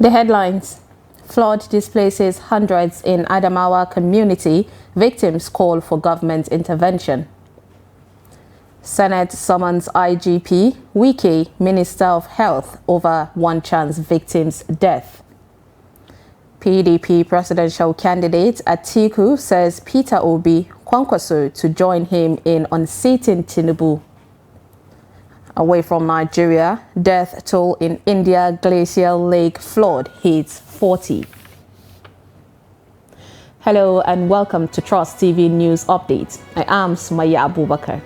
The headlines: flood displaces hundreds in Adamawa community. Victims call for government intervention. Senate summons IGP. Wike, Minister of Health, over one chance victim's death. PDP presidential candidate Atiku says Peter Obi Kwankwaso to join him in unseating Tinubu. Away from Nigeria, death toll in India glacial lake flood hits 40. Hello and welcome to Trust TV News Update. I am Sumaya Abubakar.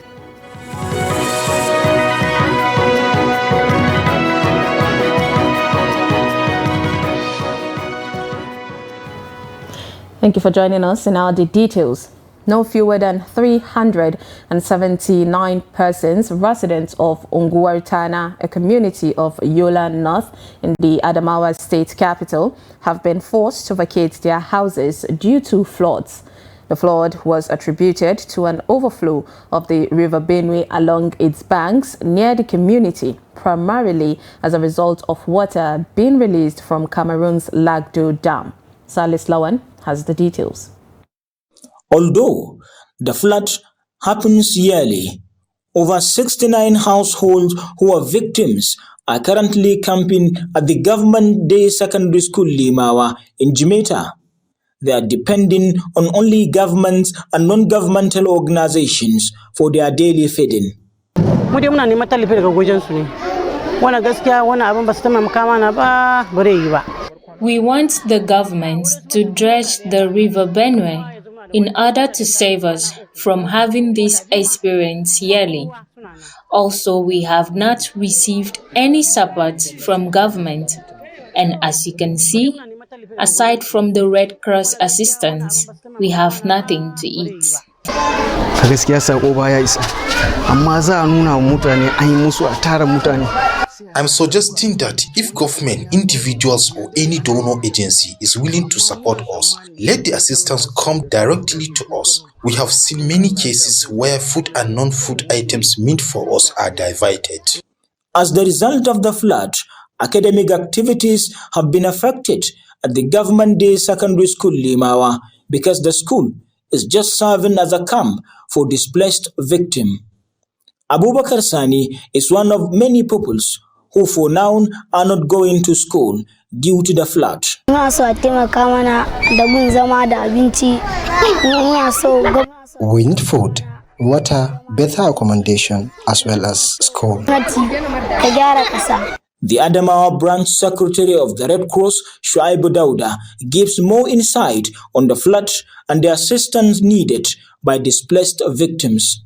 Thank you for joining us. And now the details. No fewer than 379 persons, residents of Unguartana, a community of Yola North in the Adamawa state capital, have been forced to vacate their houses due to floods. The flood was attributed to an overflow of the River Benue along its banks near the community, primarily as a result of water being released from Cameroon's Lagdo Dam. Salis Lawan has the details. Although the flood happens yearly, over 69 households who are victims are currently camping at the Government Day Secondary School Limawa in Jimeta. They are depending on only governments and non-governmental organizations for their daily feeding. We want the government to dredge the River Benue in order to save us from having this experience yearly. Also, we have not received any support from government, and as you can see, aside from the Red Cross assistance, we have nothing to eat. I'm suggesting that if government, individuals or any donor agency is willing to support us, let the assistance come directly to us. We have seen many cases where food and non-food items meant for us are diverted. As the result of the flood, academic activities have been affected at the Government Day Secondary School Limawa because the school is just serving as a camp for displaced victims. Abubakar Sani is one of many pupils who for now are not going to school due to the flood. We need food, water, better accommodation, as well as school. The Adamawa branch secretary of the Red Cross, Shuaibu Dauda, gives more insight on the flood and the assistance needed by displaced victims.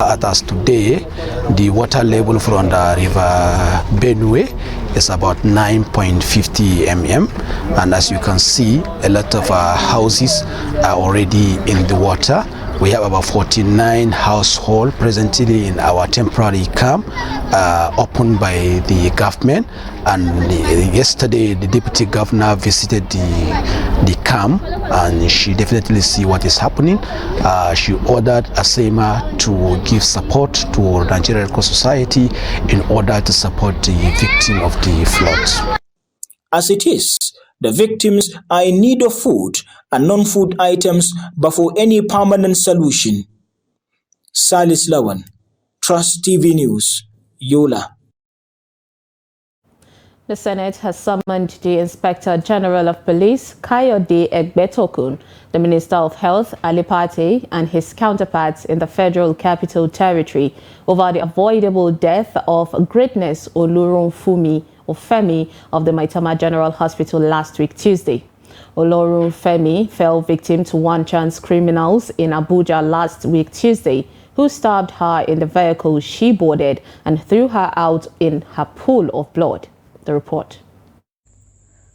As today, the water level from the River Benue is about 9.50 mm, and as you can see, a lot of houses are already in the water. We have about 49 households presently in our temporary camp opened by the government, and yesterday the deputy governor visited the camp and she definitely see what is happening. She ordered ASEMA to give support to Nigerian Red Cross Society in order to support the victim of the floods. As it is, the victims are in need of food and non-food items, but for any permanent solution. Salis Lawan, Trust TV News, Yola. The Senate has summoned the Inspector General of Police, Kayode Egbetokun, the Minister of Health, Ali Pate, and his counterparts in the Federal Capital Territory over the avoidable death of Greatness Olorunfemi of the Maitama General Hospital last week, Tuesday. Olorunfemi fell victim to one-chance criminals in Abuja last week, Tuesday, who stabbed her in the vehicle she boarded and threw her out in her pool of blood. The report.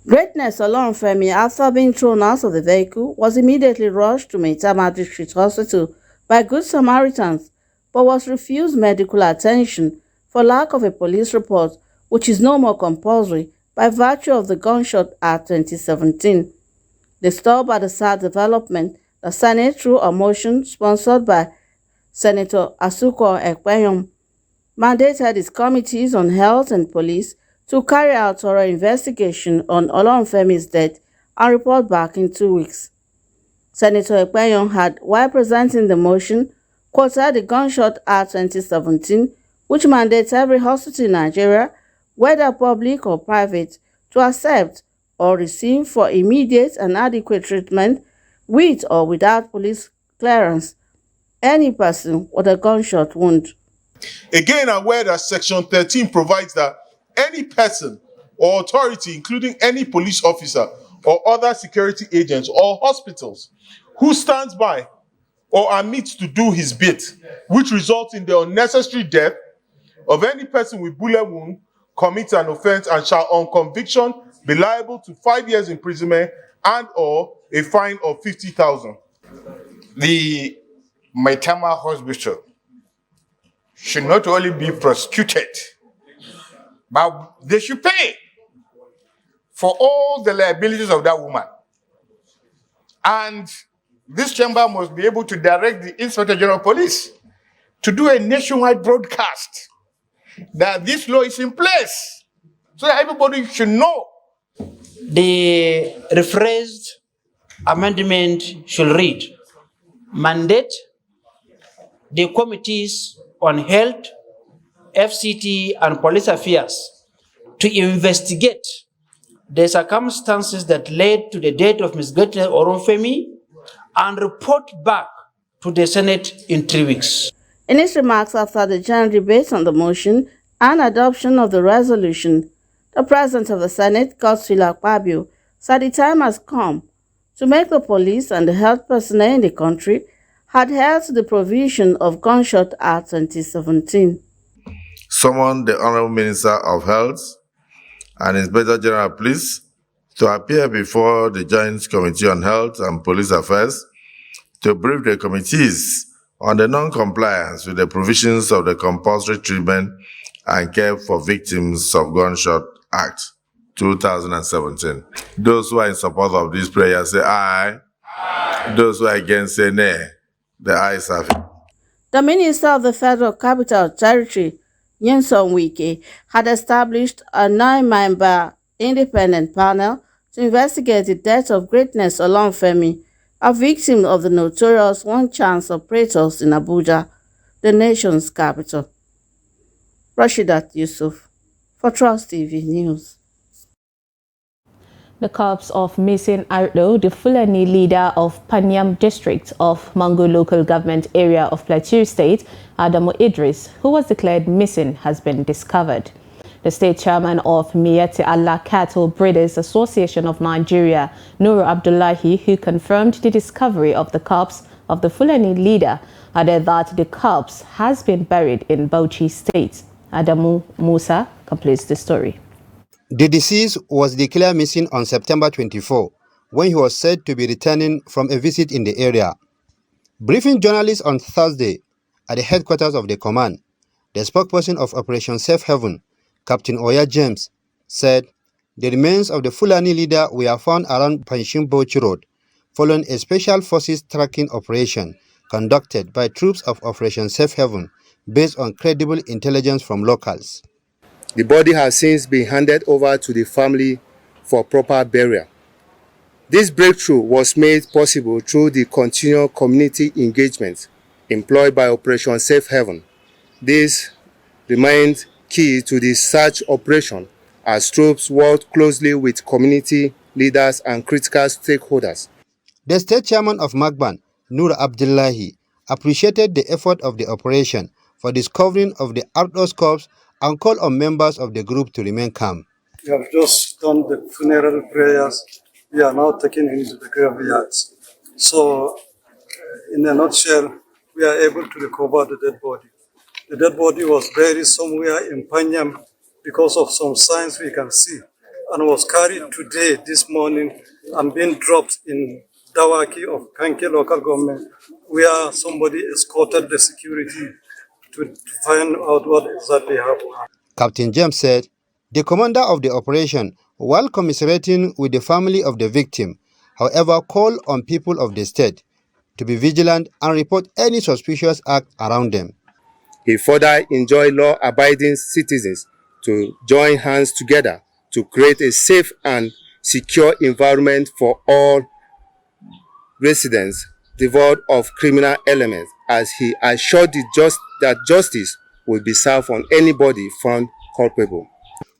Greatness Olorunfemi, after being thrown out of the vehicle, was immediately rushed to Maitama District Hospital by Good Samaritans, but was refused medical attention for lack of a police report, which is no more compulsory by virtue of the Gunshot Act 2017. Disturbed by the sad development, the Senate, through a motion sponsored by Senator Asuko Ekpenyom, mandated its committees on health and police to carry out thorough investigation on Olorunfemi's death and report back in 2 weeks. Senator Ekpenyong had, while presenting the motion, quoted the Gunshot Act 2017, which mandates every hospital in Nigeria, whether public or private, to accept or receive for immediate and adequate treatment, with or without police clearance, any person with a gunshot wound. Again, aware that Section 13 provides that any person or authority, including any police officer or other security agents or hospitals, who stands by or omits to do his bit, which results in the unnecessary death of any person with bullet wound, commits an offense and shall on conviction be liable to 5 years imprisonment and or a fine of 50,000. The Maitama Hospital should not only be prosecuted, but they should pay for all the liabilities of that woman. And this chamber must be able to direct the Inspector General of Police to do a nationwide broadcast that this law is in place, so that everybody should know. The rephrased amendment should read, mandate the committees on health, FCT, and police affairs to investigate the circumstances that led to the death of Ms. Gertrude Olorunfemi and report back to the Senate in 3 weeks. In his remarks after the general debate on the motion and adoption of the resolution, the President of the Senate, Godswill Akpabio, said the time has come to make the police and the health personnel in the country adhere to the provision of Gunshot Act 2017. Summon the Honorable Minister of Health and Inspector General of Police to appear before the Joint Committee on Health and Police Affairs to brief the committees on the non-compliance with the provisions of the Compulsory Treatment and Care for Victims of Gunshot Act 2017. Those who are in support of this prayer say aye. Aye. Those who are against say nay. The ayes have it. The Minister of the Federal Capital Territory, Nyesom Wike, had established a 9-member independent panel to investigate the death of Greatness Olorunfemi, a victim of the notorious one-chance operators in Abuja, the nation's capital. Rashidat Yusuf, for Trust TV News. The corpse of missing Ardo, the Fulani leader of Panyam district of Mangu local government area of Plateau State, Adamu Idris, who was declared missing, has been discovered. The state chairman of Miyati Allah Cattle Breeders Association of Nigeria, Nuru Abdullahi, who confirmed the discovery of the corpse of the Fulani leader, added that the corpse has been buried in Bauchi State. Adamu Musa completes the story. The deceased was declared missing on September 24, when he was said to be returning from a visit in the area. Briefing journalists on Thursday at the headquarters of the command, the spokesperson of Operation Safe Haven, Captain Oya James, said the remains of the Fulani leader were found around Panshim Bauchi Road, following a special forces tracking operation conducted by troops of Operation Safe Haven based on credible intelligence from locals. The body has since been handed over to the family for proper burial. This breakthrough was made possible through the continual community engagement employed by Operation Safe Haven. This remained key to the search operation as troops worked closely with community leaders and critical stakeholders. The state chairman of Magban, Nur Abdullahi, appreciated the effort of the operation for discovering of the Ardo's corpse and called on members of the group to remain calm. We have just done the funeral prayers. We are now taking him to the graveyards. So, in a nutshell, we are able to recover the dead body. The dead body was buried somewhere in Panyam because of some signs we can see, and was carried today, this morning, and being dropped in Dawaki of Kanke local government, where somebody escorted the security to find out what exactly happened. Captain James said the commander of the operation, while commiserating with the family of the victim, however, called on people of the state to be vigilant and report any suspicious act around them. He further enjoined law-abiding citizens to join hands together to create a safe and secure environment for all residents devoid of criminal elements, as he assured that justice will be served on anybody found culpable.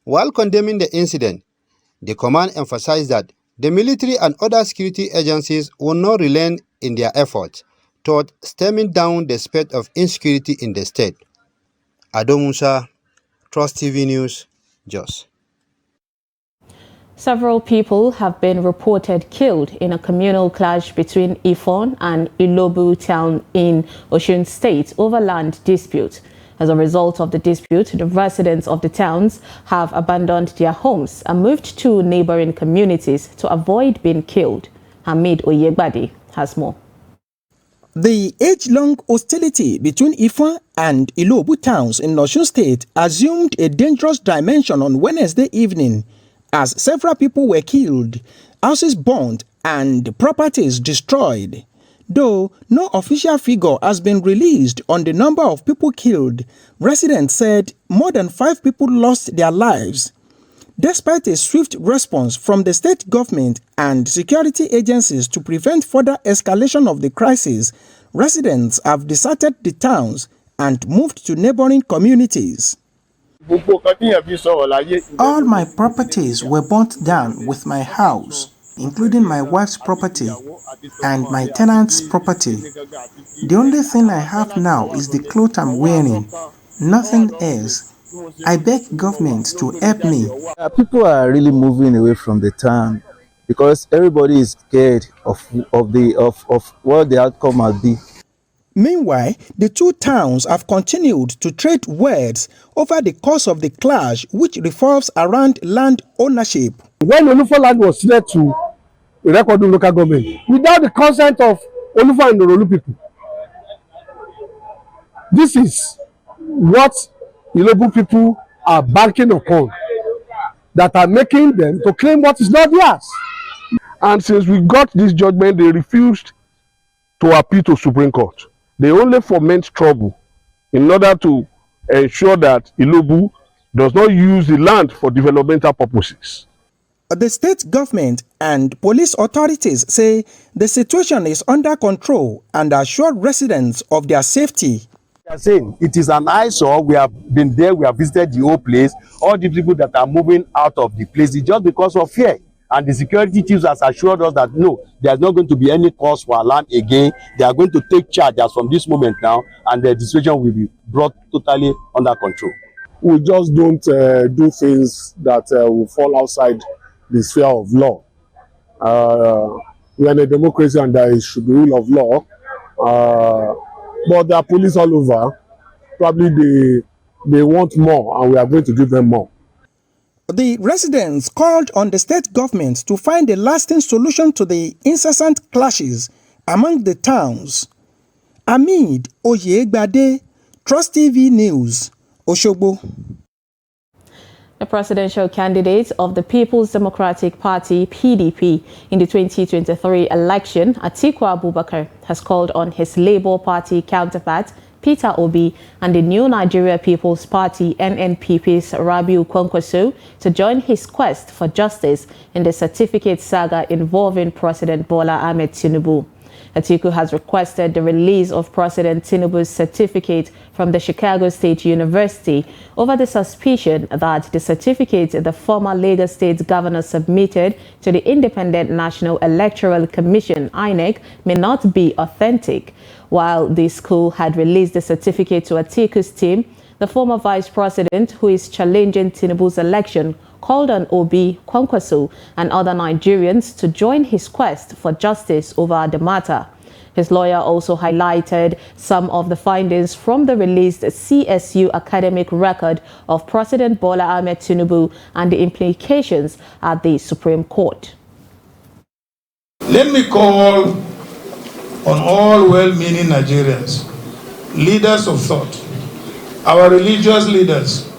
While condemning the incident, the command emphasized that the military and other security agencies will not relent in their efforts toward stemming down the spread of insecurity in the state. Ado Musa, Trust TV News, Jos. Several people have been reported killed in a communal clash between Ifon and Ilobu town in Osun State over land dispute. As a result of the dispute, the residents of the towns have abandoned their homes and moved to neighboring communities to avoid being killed. Hamid Oyegbade has more. The age-long hostility between Ifon and Ilobu towns in Osun State assumed a dangerous dimension on Wednesday evening, as several people were killed, houses burned, and properties destroyed. Though no official figure has been released on the number of people killed, residents said more than 5 people lost their lives. Despite a swift response from the state government and security agencies to prevent further escalation of the crisis, residents have deserted the towns and moved to neighboring communities. All my properties were burnt down with my house, including my wife's property and my tenant's property. The only thing I have now is the clothes I'm wearing, nothing else. I beg government to help me. People are really moving away from the town because everybody is scared of what the outcome might be. Meanwhile, the two towns have continued to trade words over the cause of the clash, which revolves around land ownership. When Olufo land was ceded to Irekodun local government, without the consent of Olufo and Orolu people, this is what Ilobu people are banking upon, that are making them to claim what is not theirs. And since we got this judgment, they refused to appeal to Supreme Court. They only foment trouble in order to ensure that Ilobu does not use the land for developmental purposes. The state government and police authorities say the situation is under control and assure residents of their safety. They are saying it is an eyesore. We have been there, we have visited the whole place. All the people that are moving out of the place is just because of fear. And the security chiefs has assured us that no, there's not going to be any cause for alarm again. They are going to take charge as from this moment now, and the situation will be brought totally under control. We just don't do things that will fall outside the sphere of law. We are in a democracy and there should be rule of law. But there are police all over. Probably they want more, and we are going to give them more. The residents called on the state government to find a lasting solution to the incessant clashes among the towns. Hamid Oyegbade, Trust TV News, Osogbo. The presidential candidate of the People's Democratic Party, PDP, in the 2023 election, Atiku Abubakar, has called on his Labour Party counterpart, Peter Obi, and the New Nigeria People's Party, NNPP's Rabiu Kwankwaso, to join his quest for justice in the certificate saga involving President Bola Ahmed Tinubu. Atiku has requested the release of President Tinubu's certificate from the Chicago State University over the suspicion that the certificate the former Lagos State governor submitted to the Independent National Electoral Commission, INEC, may not be authentic. While the school had released the certificate to Atiku's team, the former vice president, who is challenging Tinubu's election, called on Obi, Kwankwaso, and other Nigerians to join his quest for justice over the matter. His lawyer also highlighted some of the findings from the released CSU academic record of President Bola Ahmed Tinubu and the implications at the Supreme Court. Let me call on all well-meaning Nigerians, leaders of thought, our religious leaders,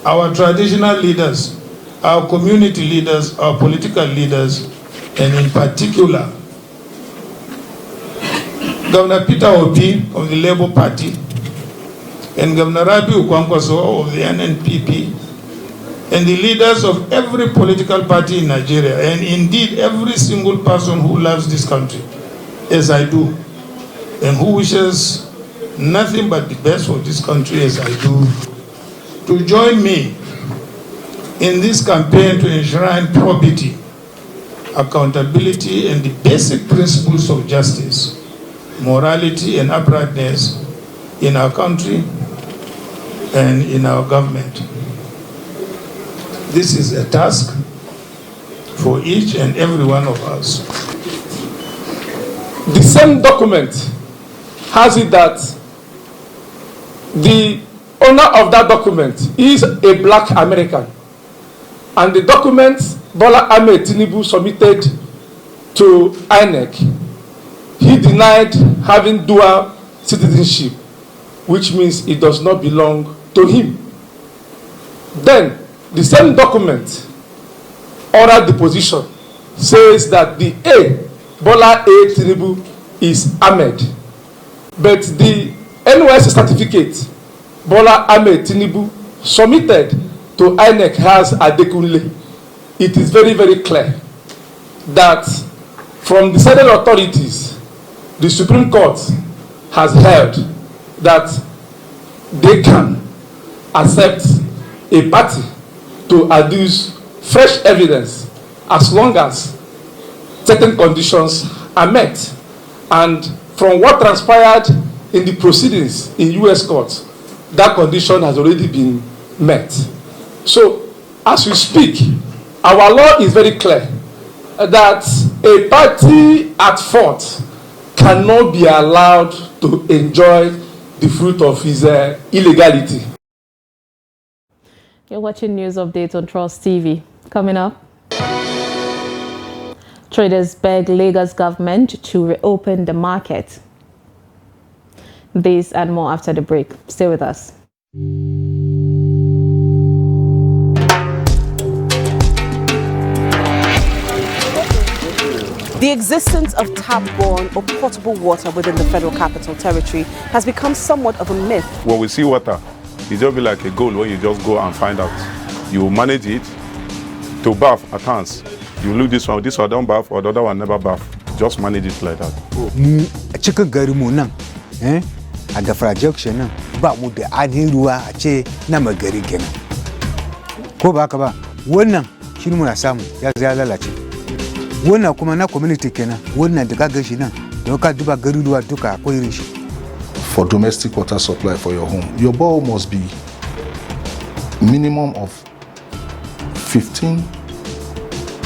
our traditional leaders, our community leaders, our political leaders, and in particular, Governor Peter Obi of the Labour Party and Governor Rabiu Kwankwaso of the NNPP and the leaders of every political party in Nigeria, and indeed every single person who loves this country, as I do, and who wishes nothing but the best for this country as I do, to join me in this campaign to enshrine probity, accountability, and the basic principles of justice, morality, and uprightness in our country and in our government. This is a task for each and every one of us. The same document has it that the owner of that document is a black American, and the document Bola Ahmed Tinubu submitted to INEC, he denied having dual citizenship, which means it does not belong to him. Then the same document, oral deposition, says that the Bola A Tinubu is Ahmed, but the NYSC certificate Bola Ahmed Tinubu submitted to INEC has Adekunle. It is very, very clear that from the federal authorities, the Supreme Court has held that they can accept a party to adduce fresh evidence as long as certain conditions are met. And from what transpired in the proceedings in U.S. courts, that condition has already been met. So, as we speak, our law is very clear that a party at fault cannot be allowed to enjoy the fruit of his illegality. You're watching News Update on Trust TV. Coming up, traders beg Lagos government to reopen the market. This and more after the break. Stay with us. The existence of tap-borne or potable water within the Federal Capital Territory has become somewhat of a myth. When we see water, it just be like a goal when you just go and find out. You manage it to bath at times. You look this one don't bath, or the other one never bath. Just manage it like that. Chicken garimuna, agafra junction, but with the adhirua ache namagari kena. Ko ba ka ba, wannan shi muna samu ya lalace. Wannan kuma na community kenan, wannan da kaga shi nan, da ka duba garuruwa duka akwai irin shi. For domestic water supply for your home, your bowl must be minimum of 15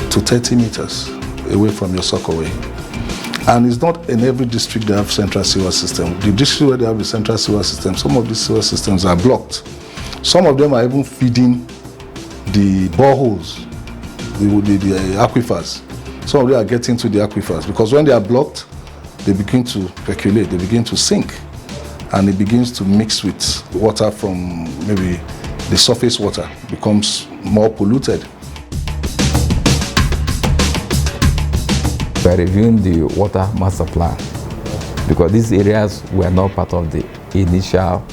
to 30 meters away from your sockaway. And it's not in every district they have central sewer system. The district where they have the central sewer system, some of these sewer systems are blocked. Some of them are even feeding the boreholes, the aquifers. Some of them are getting to the aquifers because when they are blocked, they begin to percolate, they begin to sink, and it begins to mix with water from maybe the surface water, becomes more polluted. We are reviewing the water master plan because these areas were not part of the initial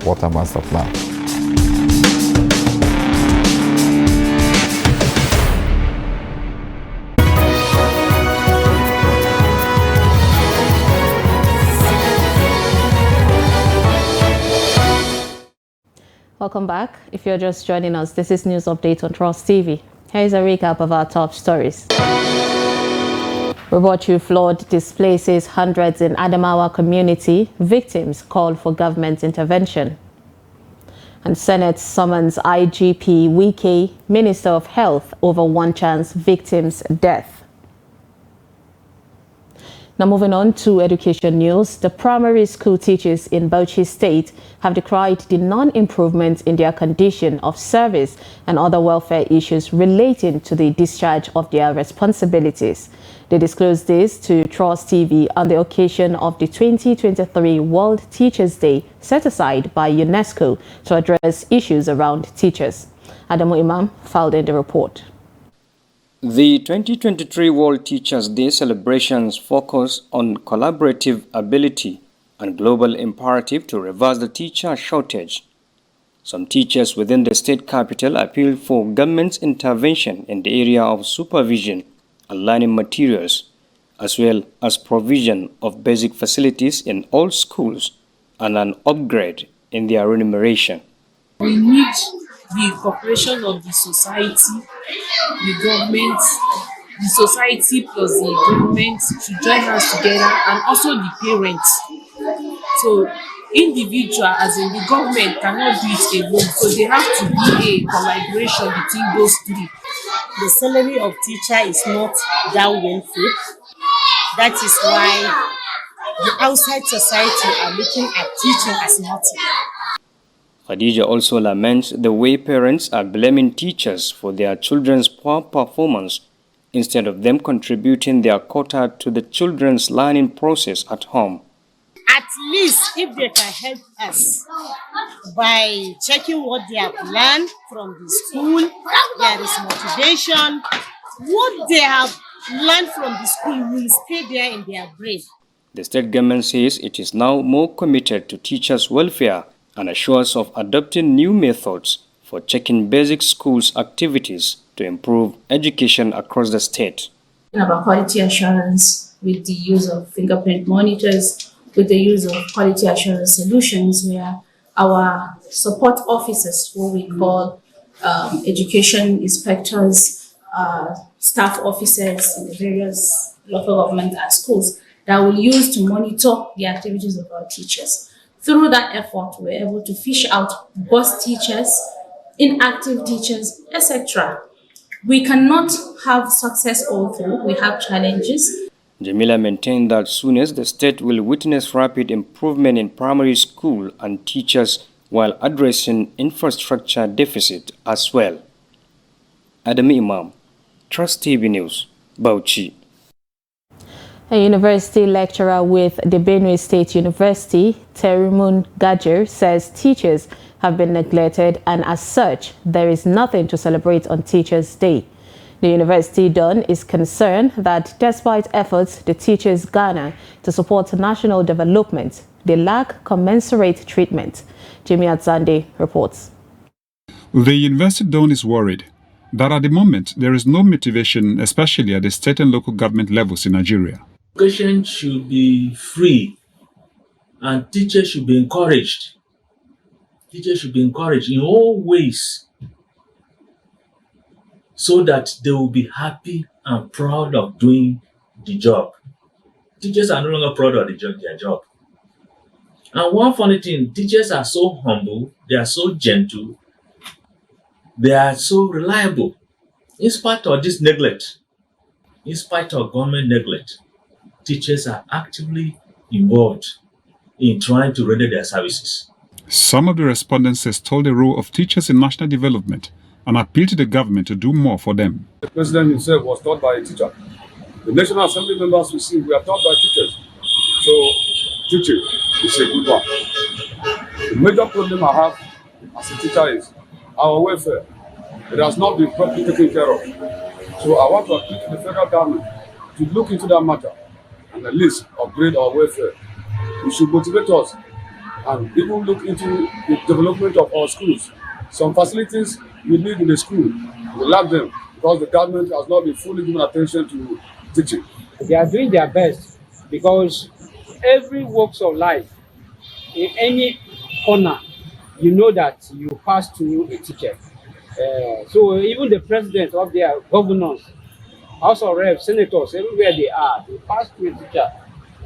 water master plan. Welcome back. If you're just joining us, this is News Update on Trust TV. Here's a recap of our top stories. Robotu flood displaces hundreds in Adamawa community. Victims call for government intervention. And Senate summons IGP Wike, Minister of Health, over one chance victim's death. Now moving on to education news, the primary school teachers in Bauchi State have decried the non-improvement in their condition of service and other welfare issues relating to the discharge of their responsibilities. They disclosed this to Trust TV on the occasion of the 2023 World Teachers' Day set aside by UNESCO to address issues around teachers. Adamu Imam filed in the report. The 2023 World Teachers' Day celebrations focus on collaborative ability and global imperative to reverse the teacher shortage. Some teachers within the state capital appealed for government's intervention in the area of supervision and learning materials, as well as provision of basic facilities in all schools and an upgrade in their remuneration. We need the cooperation of the society, the government, the society plus the government to join us together, and also the parents. So individual, as in the government, cannot do it alone. So they have to be a collaboration between those three. The salary of teacher is not that well paid. That is why the outside society are looking at teaching as nothing. Khadija also laments the way parents are blaming teachers for their children's poor performance instead of them contributing their quota to the children's learning process at home. At least if they can help us by checking what they have learned from the school, there is motivation. What they have learned from the school will stay there in their brain. The state government says it is now more committed to teachers' welfare and assures of adopting new methods for checking basic schools' activities to improve education across the state. About quality assurance with the use of fingerprint monitors, with the use of quality assurance solutions, where our support officers, what we call education inspectors, staff officers in the various local government and schools, that will use to monitor the activities of our teachers. Through that effort, we're able to fish out boss teachers, inactive teachers, etc. We cannot have success all through. We have challenges. Jamila maintained that soon as the state will witness rapid improvement in primary school and teachers while addressing infrastructure deficit as well. Adam Imam, Trust TV News, Bauchi. A university lecturer with the Benue State University, Terimun Gajer, says teachers have been neglected, and as such, there is nothing to celebrate on Teachers' Day. The university Don is concerned that despite efforts the teachers garner to support national development, they lack commensurate treatment. Jimmy Atzande reports. The University Don is worried that at the moment there is no motivation, especially at the state and local government levels in Nigeria. Education should be free and teachers should be encouraged. Teachers should be encouraged in all ways so that they will be happy and proud of doing the job. Teachers are no longer proud of their job. And one funny thing, teachers are so humble, they are so gentle, they are so reliable. In spite of this neglect, in spite of government neglect, teachers are actively involved in trying to render their services. Some of the respondents told the role of teachers in national development and appealed to the government to do more for them. The president himself was taught by a teacher. The National Assembly members we are taught by teachers. So teaching is a good one. The major problem I have as a teacher is our welfare. It has not been properly taken care of. So I want to appeal to the federal government to look into that matter and at least upgrade our welfare. It should motivate us and even look into the development of our schools. Some facilities we need in the school, we lack them because the government has not been fully given attention to teaching. They are doing their best because every walks of life, in any corner, you know that you pass through a teacher. So even the president of their governors, House of Reps, senators, everywhere they are, they pass through a teacher.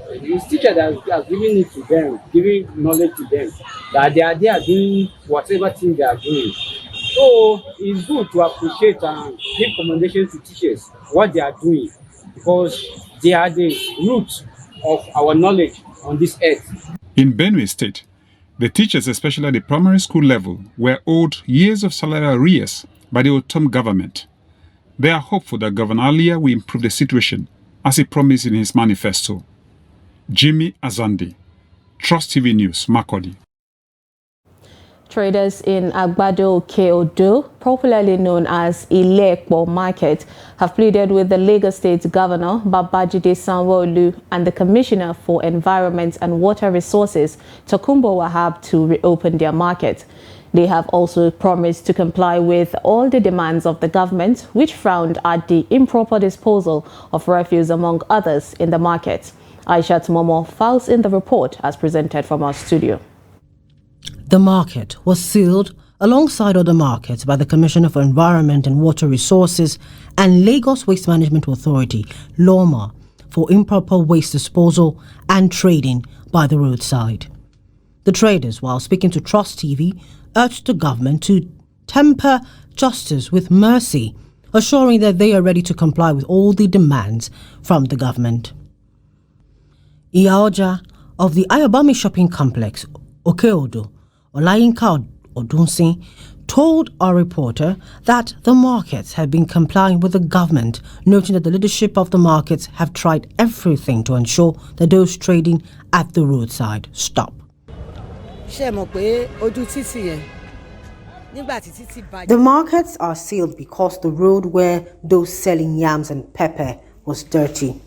It's teacher that has given it to them, giving knowledge to them, that they are there doing whatever thing they are doing. So it's good to appreciate and give commendation to teachers, what they are doing, because they are the root of our knowledge on this earth. In Benue State, the teachers, especially at the primary school level, were owed years of salary arrears by the Otom government. They are hopeful that Governor Alia will improve the situation, as he promised in his manifesto. Jimmy Azandi, Trust TV News, Makurdi. Traders in Agbado Keodo, popularly known as Ile-Epo Market, have pleaded with the Lagos State Governor Babajide Sanwo-Olu and the Commissioner for Environment and Water Resources, Tokunbo Wahab, to reopen their market. They have also promised to comply with all the demands of the government, which frowned at the improper disposal of refuse, among others, in the market. Aishat Momo files in the report as presented from our studio. The market was sealed alongside other markets by the Commissioner for Environment and Water Resources and Lagos Waste Management Authority, LOMA, for improper waste disposal and trading by the roadside. The traders, while speaking to Trust TV, urged the government to temper justice with mercy, assuring that they are ready to comply with all the demands from the government. Iyaoja of the Ayobami shopping complex, Okeodo, Olayinka Odunsin, told our reporter that the markets have been complying with the government, noting that the leadership of the markets have tried everything to ensure that those trading at the roadside stop. The markets are sealed because the road where those selling yams and pepper was dirty.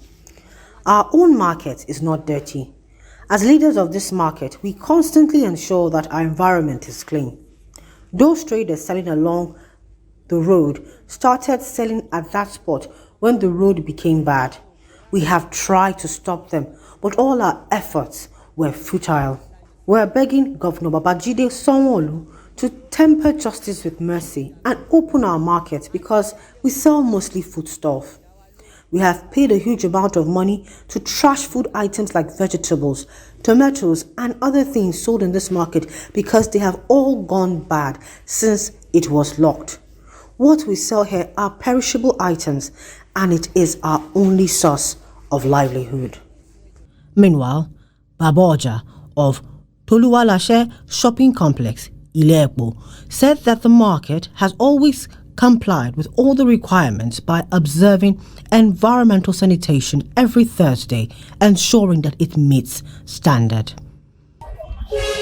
Our own market is not dirty. As leaders of this market, we constantly ensure that our environment is clean. Those traders selling along the road started selling at that spot when the road became bad. We have tried to stop them, but all our efforts were futile. We are begging Governor Babajide Sanwo-Olu to temper justice with mercy and open our market because we sell mostly foodstuff. We have paid a huge amount of money to trash food items like vegetables, tomatoes, and other things sold in this market because they have all gone bad since it was locked. What we sell here are perishable items, and it is our only source of livelihood. Meanwhile, Baboja of Toluwalashe Shopping Complex, Ile-Epo, said that the market has always complied with all the requirements by observing environmental sanitation every Thursday, ensuring that it meets standard.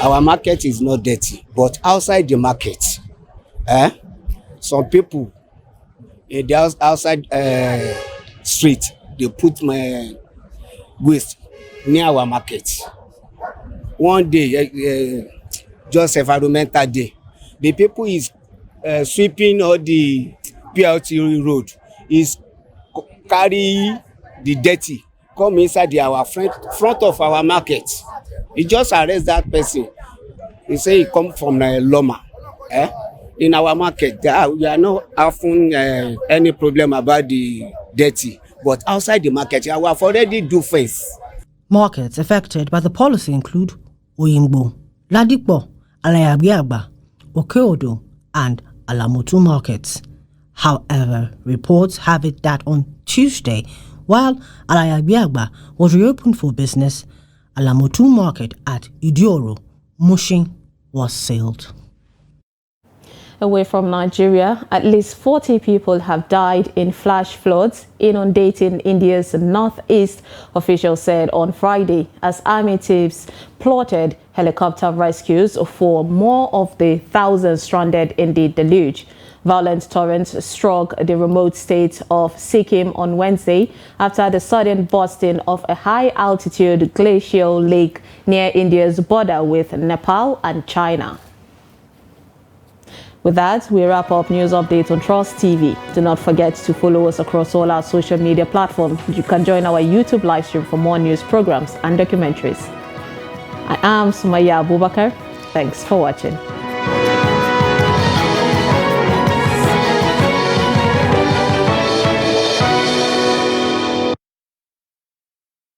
Our market is not dirty, but outside the market, some people in the outside street, they put my waste near our market. One day, just environmental day, the people is sweeping all the PLT road, is carry the dirty, come inside our front of our market. He just arrest that person. He say he come from Loma. In our market, we are not having any problem about the dirty, but outside the market, we have already do face. Markets affected by the policy include Oyingbo, Ladipo, Alayabiagba, Okeodo, and Alamotu markets. However, reports have it that on Tuesday, while Alayabiagba was reopened for business, Alamotu market at Idioro, Mushin, was sealed. Away from Nigeria, at least 40 people have died in flash floods inundating India's northeast, officials said on Friday, as army teams plotted helicopter rescues for more of the thousands stranded in the deluge. Violent torrents struck the remote state of Sikkim on Wednesday after the sudden bursting of a high-altitude glacial lake near India's border with Nepal and China. With that, we wrap up news updates on Trust TV. Do not forget to follow us across all our social media platforms. You can join our YouTube live stream for more news programs and documentaries. I am Sumaya Abubakar. Thanks for watching.